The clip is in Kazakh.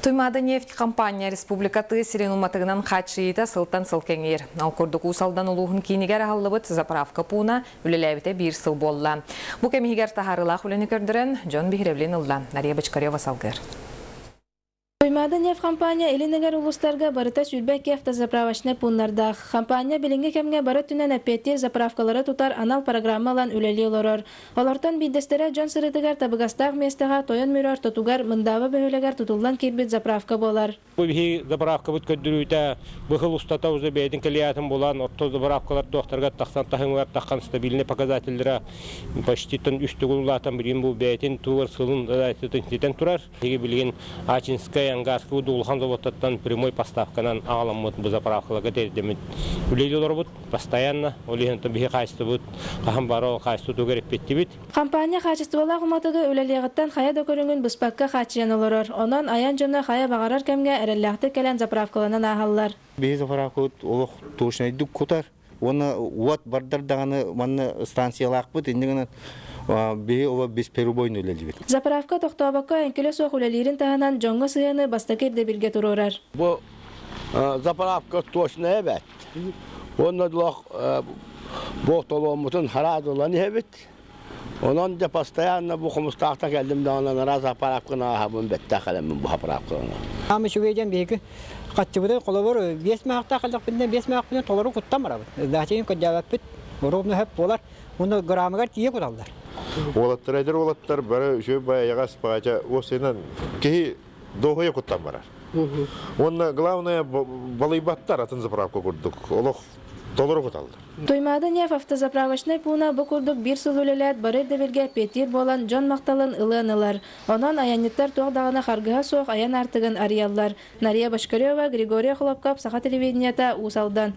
Туймада нефть компания республикаты сирен уматыгынан хатшиита сылтан сылкеңер. Ал көрдік усалдан улуғын кейінігер ағалыбыт заправка пуна үлеләбіте бір сыл болла. Бұ кемігер тахарылақ үлені көрдірін Джон Бихревлин ұлла. Нария Бачкарева салгыр. Туймада нефть компания элинегер улустарга барыта сүлбәк автозаправочный пуннарда. Компания билинге кемге бары түнен әппеттер заправкалары тутар анал программалан үлели олорор. Олортан биддестере Джон Сырытыгар табыгастақ местаға тойон мөрөр тотугар мындавы бөхөлегер тутуллан кирбет заправка болар. Бу заправка бут көддүрүтә быхыл устата уже бейдин калиятын болан отто заправкалар доктарга тахсан тахыңлар тахкан стабильный показательлера почти тон үстүгүллатан бирин бу бейдин тугар сылын дайтын турар. Теге билген Ачинская Ангарский удулхан заводтан прямой поставканан аламмыт бу заправкаларга дердемит. Үлелер бут постоянно олиһен бихи кайсты бут кахам бaro кайсты тугар эппеттибит. Компания качестволар хуматыгы үлелегеттен хая да көрүнгөн буспакка хачыян олорор. Онан аян жана хая багарар кемге эреллахты келен заправкаларынан ахаллар. Бе заправка олох тошнайдык котар. Оны вот бардардаганы манны станциялак бут индигенен бе ова бесперубойн үлелибит. Заправка тохтобакка энкеле сок үлелерин таһанан жоңго сыяны бастакерде бирге турурар. Бу заправка тошная бет. Оны лох бохтоломутун харадылан хебит. Онан да постоянно бу хумустакта келдим да онан раз заправканы хабын бетте калем бу заправканы. Амы шугейден беги каттыбыды колобор 5 мақта калдык бинден 5 мақ менен толору куттамара. Дачын көдәбәп бит. Робны хеп болар. Уны граммага тие куралдар. Олаттар бары жөө баягас бача осенен ки дохое куттамара. Онна главное балыйбаттар атын заправка курдук. Олох толору куталды. Туймада нефть автозаправочный пуна бу курдук бир сыл үлелет бары дебирге петир болан Джон макталын ылынылар. Онан аяниттар тугдагына харгыга соқ аян артыгын арияллар. Нария Башкарева, Григорий Хлопкап, Саха телевидениета Усалдан.